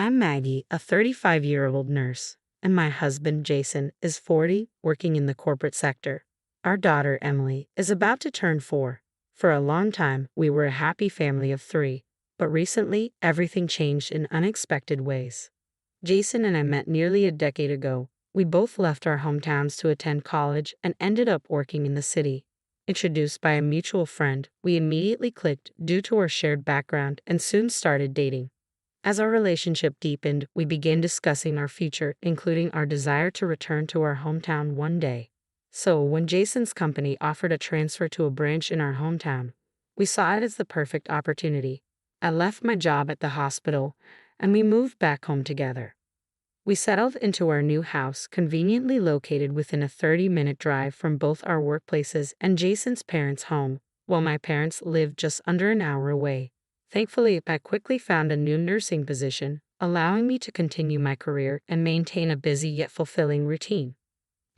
I'm Maggie, a 35-year-old nurse, and my husband Jason is 40, working in the corporate sector. Our daughter Emily is about to turn 4. For a long time, we were a happy family of 3, but recently, everything changed in unexpected ways. Jason and I met nearly a decade ago. We both left our hometowns to attend college and ended up working in the city. Introduced by a mutual friend, we immediately clicked due to our shared background and soon started dating. As our relationship deepened, we began discussing our future, including our desire to return to our hometown one day. So, when Jason's company offered a transfer to a branch in our hometown, we saw it as the perfect opportunity. I left my job at the hospital, and we moved back home together. We settled into our new house, conveniently located within a 30-minute drive from both our workplaces and Jason's parents' home, while my parents lived just under an hour away. Thankfully, I quickly found a new nursing position, allowing me to continue my career and maintain a busy yet fulfilling routine.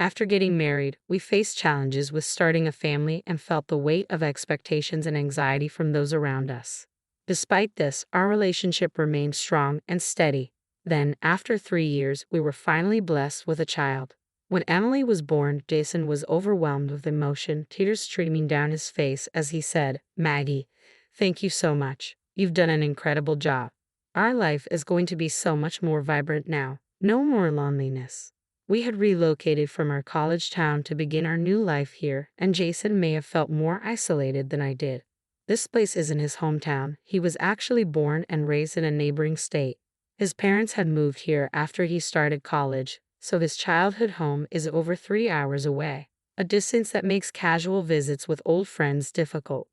After getting married, we faced challenges with starting a family and felt the weight of expectations and anxiety from those around us. Despite this, our relationship remained strong and steady. Then, after 3 years, we were finally blessed with a child. When Emily was born, Jason was overwhelmed with emotion, tears streaming down his face as he said, "Maggie, thank you so much. You've done an incredible job. Our life is going to be so much more vibrant now. No more loneliness." We had relocated from our college town to begin our new life here, and Jason may have felt more isolated than I did. This place isn't his hometown. He was actually born and raised in a neighboring state. His parents had moved here after he started college, so his childhood home is over 3 hours away, a distance that makes casual visits with old friends difficult.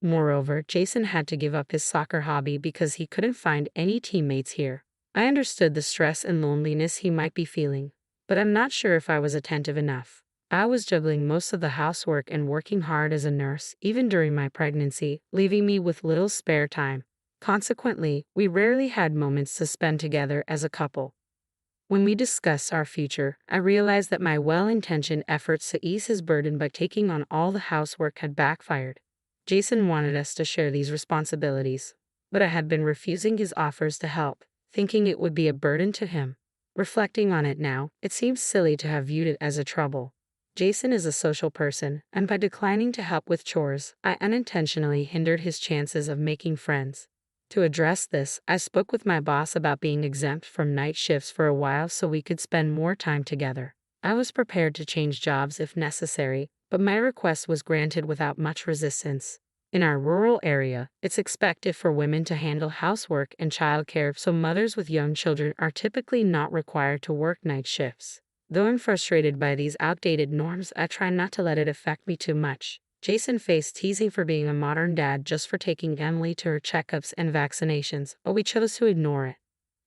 Moreover, Jason had to give up his soccer hobby because he couldn't find any teammates here. I understood the stress and loneliness he might be feeling, but I'm not sure if I was attentive enough. I was juggling most of the housework and working hard as a nurse, even during my pregnancy, leaving me with little spare time. Consequently, we rarely had moments to spend together as a couple. When we discussed our future, I realized that my well-intentioned efforts to ease his burden by taking on all the housework had backfired. Jason wanted us to share these responsibilities, but I had been refusing his offers to help, thinking it would be a burden to him. Reflecting on it now, it seems silly to have viewed it as a trouble. Jason is a social person, and by declining to help with chores, I unintentionally hindered his chances of making friends. To address this, I spoke with my boss about being exempt from night shifts for a while so we could spend more time together. I was prepared to change jobs if necessary, but my request was granted without much resistance. In our rural area, it's expected for women to handle housework and childcare, so mothers with young children are typically not required to work night shifts. Though I'm frustrated by these outdated norms, I try not to let it affect me too much. Jason faced teasing for being a modern dad just for taking Emily to her checkups and vaccinations, but we chose to ignore it.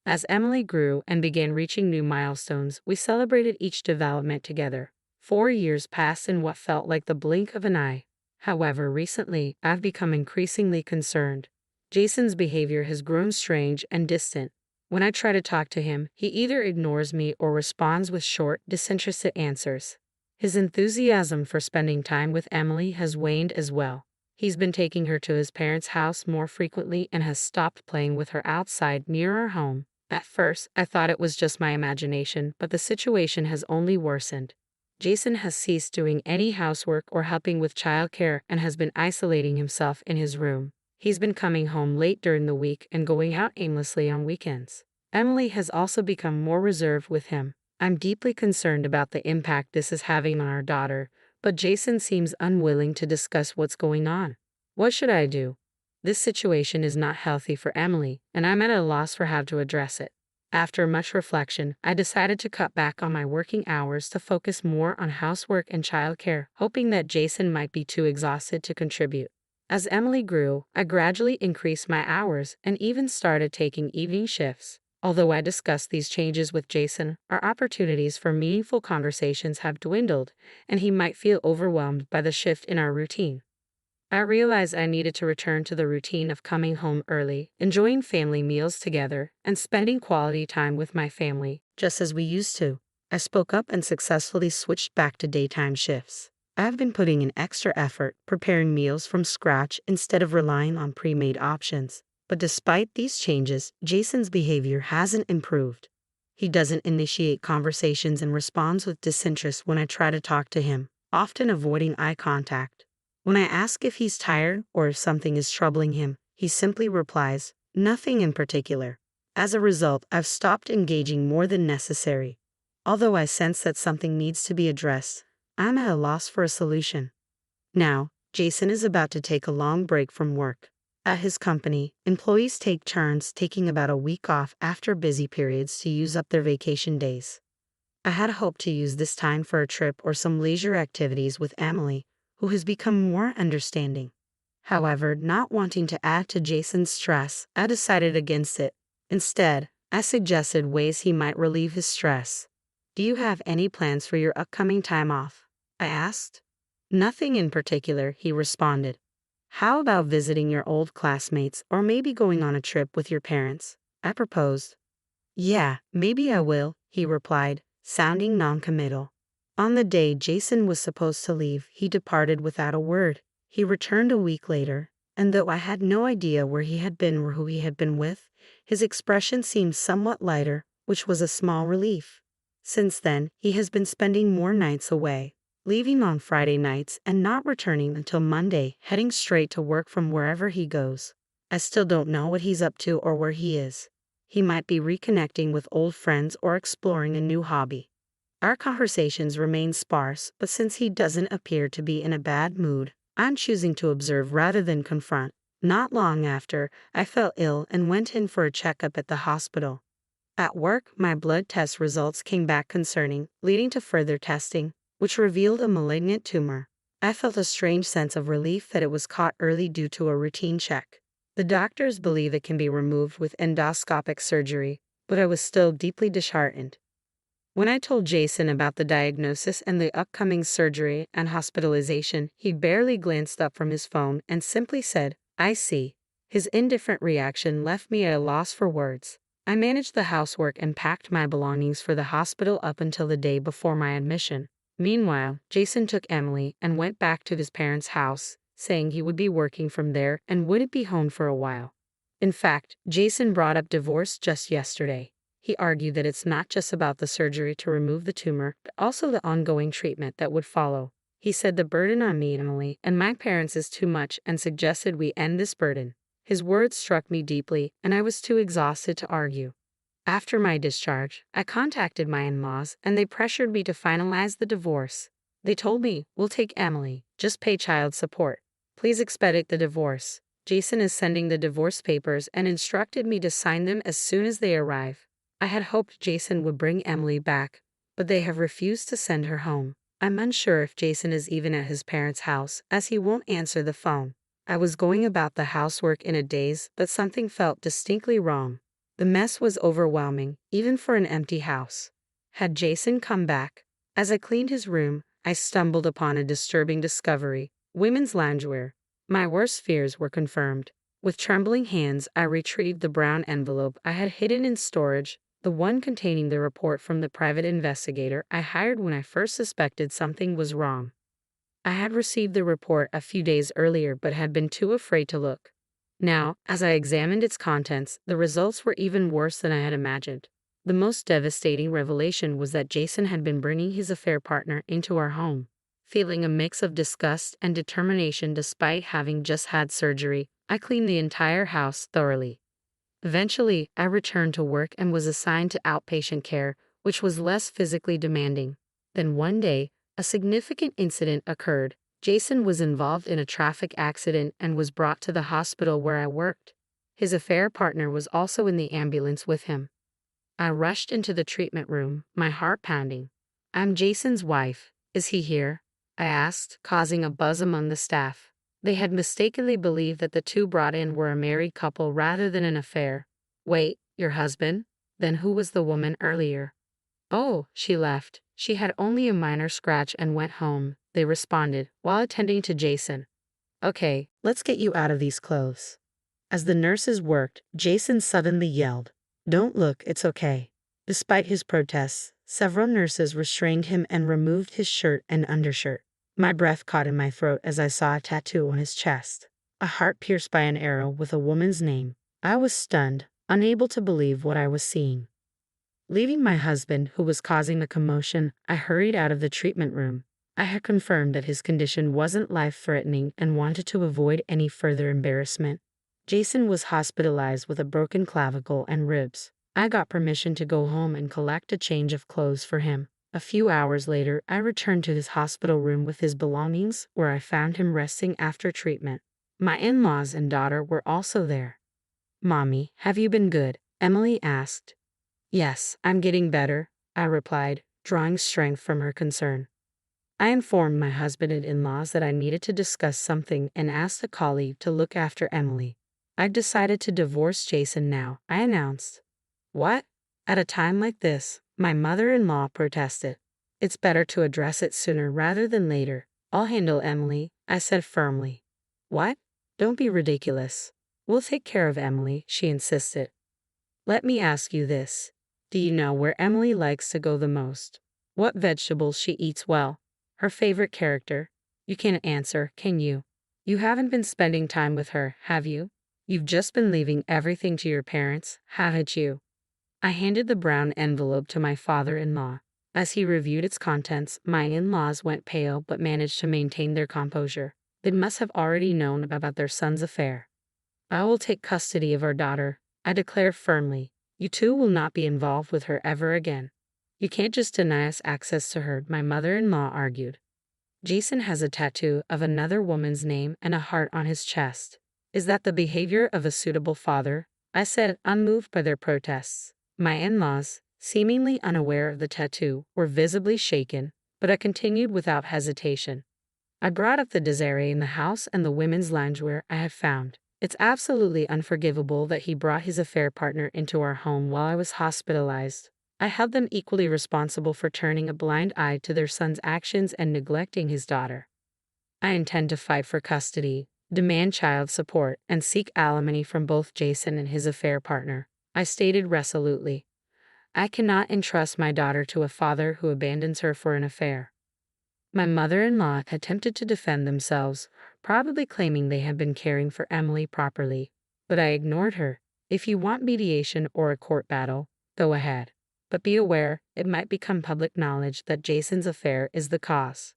As Emily grew and began reaching new milestones, we celebrated each development together. 4 years passed in what felt like the blink of an eye. However, recently, I've become increasingly concerned. Jason's behavior has grown strange and distant. When I try to talk to him, he either ignores me or responds with short, disinterested answers. His enthusiasm for spending time with Emily has waned as well. He's been taking her to his parents' house more frequently and has stopped playing with her outside near our home. At first, I thought it was just my imagination, but the situation has only worsened. Jason has ceased doing any housework or helping with childcare and has been isolating himself in his room. He's been coming home late during the week and going out aimlessly on weekends. Emily has also become more reserved with him. I'm deeply concerned about the impact this is having on our daughter, but Jason seems unwilling to discuss what's going on. What should I do? This situation is not healthy for Emily, and I'm at a loss for how to address it. After much reflection, I decided to cut back on my working hours to focus more on housework and childcare, hoping that Jason might be too exhausted to contribute. As Emily grew, I gradually increased my hours and even started taking evening shifts. Although I discussed these changes with Jason, our opportunities for meaningful conversations have dwindled, and he might feel overwhelmed by the shift in our routine. I realized I needed to return to the routine of coming home early, enjoying family meals together, and spending quality time with my family, just as we used to. I spoke up and successfully switched back to daytime shifts. I have been putting in extra effort, preparing meals from scratch instead of relying on pre-made options. But despite these changes, Jason's behavior hasn't improved. He doesn't initiate conversations and responds with disinterest when I try to talk to him, often avoiding eye contact. When I ask if he's tired or if something is troubling him, he simply replies, "Nothing in particular." As a result, I've stopped engaging more than necessary. Although I sense that something needs to be addressed, I'm at a loss for a solution. Now, Jason is about to take a long break from work. At his company, employees take turns taking about a week off after busy periods to use up their vacation days. I had hoped to use this time for a trip or some leisure activities with Emily, who has become more understanding. However, not wanting to add to Jason's stress, I decided against it. Instead, I suggested ways he might relieve his stress. "Do you have any plans for your upcoming time off?" I asked. "Nothing in particular," he responded. "How about visiting your old classmates or maybe going on a trip with your parents?" I proposed. "Yeah, maybe I will," he replied, sounding noncommittal. On the day Jason was supposed to leave, he departed without a word. He returned a week later, and though I had no idea where he had been or who he had been with, his expression seemed somewhat lighter, which was a small relief. Since then, he has been spending more nights away, leaving on Friday nights and not returning until Monday, heading straight to work from wherever he goes. I still don't know what he's up to or where he is. He might be reconnecting with old friends or exploring a new hobby. Our conversations remain sparse, but since he doesn't appear to be in a bad mood, I'm choosing to observe rather than confront. Not long after, I fell ill and went in for a checkup at the hospital. At work, my blood test results came back concerning, leading to further testing, which revealed a malignant tumor. I felt a strange sense of relief that it was caught early due to a routine check. The doctors believe it can be removed with endoscopic surgery, but I was still deeply disheartened. When I told Jason about the diagnosis and the upcoming surgery and hospitalization, he barely glanced up from his phone and simply said, "I see." His indifferent reaction left me at a loss for words. I managed the housework and packed my belongings for the hospital up until the day before my admission. Meanwhile, Jason took Emily and went back to his parents' house, saying he would be working from there and wouldn't be home for a while. In fact, Jason brought up divorce just yesterday. He argued that it's not just about the surgery to remove the tumor, but also the ongoing treatment that would follow. He said the burden on me, Emily, and my parents is too much and suggested we end this burden. His words struck me deeply, and I was too exhausted to argue. After my discharge, I contacted my in-laws, and they pressured me to finalize the divorce. They told me, "We'll take Emily, just pay child support. Please expedite the divorce. Jason is sending the divorce papers and instructed me to sign them as soon as they arrive." I had hoped Jason would bring Emily back, but they have refused to send her home. I'm unsure if Jason is even at his parents' house, as he won't answer the phone. I was going about the housework in a daze, but something felt distinctly wrong. The mess was overwhelming, even for an empty house. Had Jason come back? As I cleaned his room, I stumbled upon a disturbing discovery: women's loungewear. My worst fears were confirmed. With trembling hands, I retrieved the brown envelope I had hidden in storage, the one containing the report from the private investigator I hired when I first suspected something was wrong. I had received the report a few days earlier but had been too afraid to look. Now, as I examined its contents, the results were even worse than I had imagined. The most devastating revelation was that Jason had been bringing his affair partner into our home. Feeling a mix of disgust and determination despite having just had surgery, I cleaned the entire house thoroughly. Eventually, I returned to work and was assigned to outpatient care, which was less physically demanding. Then one day, a significant incident occurred. Jason was involved in a traffic accident and was brought to the hospital where I worked. His affair partner was also in the ambulance with him. I rushed into the treatment room, my heart pounding. "I'm Jason's wife. Is he here?" I asked, causing a buzz among the staff. They had mistakenly believed that the two brought in were a married couple rather than an affair. "Wait, your husband? Then who was the woman earlier?" "Oh, she left. She had only a minor scratch and went home," they responded, while attending to Jason. "Okay, let's get you out of these clothes." As the nurses worked, Jason suddenly yelled, "Don't look, it's okay." Despite his protests, several nurses restrained him and removed his shirt and undershirt. My breath caught in my throat as I saw a tattoo on his chest. A heart pierced by an arrow with a woman's name. I was stunned, unable to believe what I was seeing. Leaving my husband, who was causing the commotion, I hurried out of the treatment room. I had confirmed that his condition wasn't life-threatening and wanted to avoid any further embarrassment. Jason was hospitalized with a broken clavicle and ribs. I got permission to go home and collect a change of clothes for him. A few hours later, I returned to his hospital room with his belongings, where I found him resting after treatment. My in-laws and daughter were also there. "Mommy, have you been good?" Emily asked. "Yes, I'm getting better," I replied, drawing strength from her concern. I informed my husband and in-laws that I needed to discuss something and asked a colleague to look after Emily. "I've decided to divorce Jason now," I announced. "What?" At a time like this, my mother-in-law protested. "It's better to address it sooner rather than later. I'll handle Emily," I said firmly. "What? Don't be ridiculous. We'll take care of Emily," she insisted. "Let me ask you this. Do you know where Emily likes to go the most? What vegetables she eats well? Her favorite character? You can't answer, can you? You haven't been spending time with her, have you? You've just been leaving everything to your parents, haven't you?" I handed the brown envelope to my father-in-law. As he reviewed its contents, my in-laws went pale but managed to maintain their composure. They must have already known about their son's affair. "I will take custody of our daughter," I declared firmly. "You two will not be involved with her ever again." "You can't just deny us access to her," my mother-in-law argued. "Jason has a tattoo of another woman's name and a heart on his chest. Is that the behavior of a suitable father?" I said, unmoved by their protests. My in-laws, seemingly unaware of the tattoo, were visibly shaken, but I continued without hesitation. I brought up the disarray in the house and the women's loungewear I had found. "It's absolutely unforgivable that he brought his affair partner into our home while I was hospitalized. I held them equally responsible for turning a blind eye to their son's actions and neglecting his daughter. I intend to fight for custody, demand child support, and seek alimony from both Jason and his affair partner," I stated resolutely. "I cannot entrust my daughter to a father who abandons her for an affair." My mother-in-law attempted to defend themselves, probably claiming they had been caring for Emily properly, but I ignored her. "If you want mediation or a court battle, go ahead. But be aware, it might become public knowledge that Jason's affair is the cause."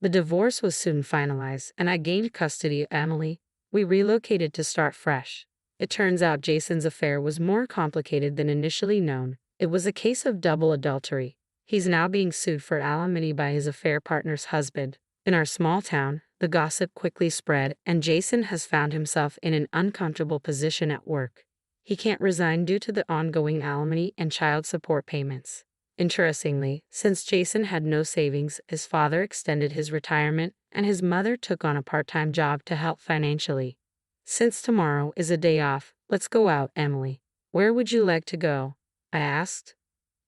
The divorce was soon finalized, and I gained custody of Emily. We relocated to start fresh. It turns out Jason's affair was more complicated than initially known. It was a case of double adultery. He's now being sued for alimony by his affair partner's husband. In our small town, the gossip quickly spread, and Jason has found himself in an uncomfortable position at work. He can't resign due to the ongoing alimony and child support payments. Interestingly, since Jason had no savings, his father extended his retirement, and his mother took on a part-time job to help financially. "Since tomorrow is a day off, let's go out, Emily. Where would you like to go?" I asked.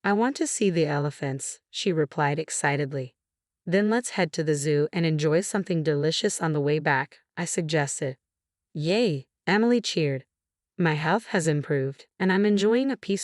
"I want to see the elephants," she replied excitedly. "Then let's head to the zoo and enjoy something delicious on the way back," I suggested. "Yay!" Emily cheered. "My health has improved, and I'm enjoying a peaceful